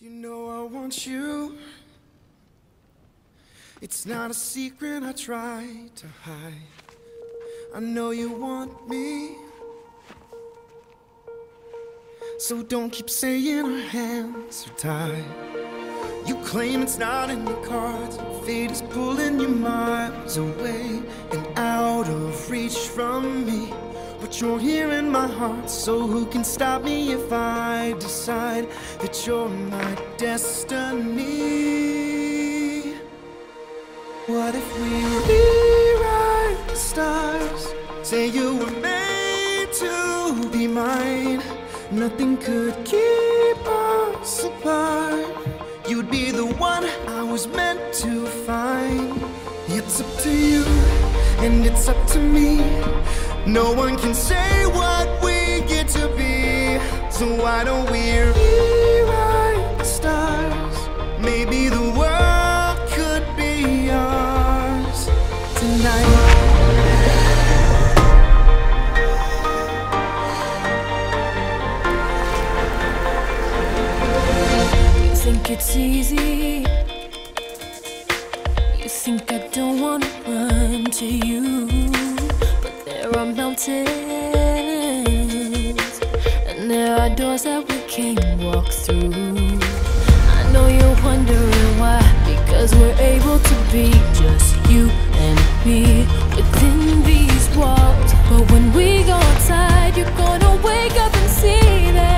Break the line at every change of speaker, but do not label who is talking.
You know I want you. It's not a secret I try to hide. I know you want me, so don't keep saying our hands are tied. You claim it's not in the cards, fate is pulling you miles away and out of reach from me. But you're here in my heart, so who can stop me if I decide that you're my destiny? What if we rewrite the stars? Say you were made to be mine. Nothing could keep us apart. You'd be the one I was meant to find. It's up to you, and it's up to me. No one can say what we get to be. So why don't we rewrite the stars? Maybe the world could be ours tonight.
You think it's easy. You think I don't wanna run to you. There are mountains, and there are doors that we can't walk through. I know you're wondering why, because we're able to be just you and me within these walls. But when we go outside, you're gonna wake up and see that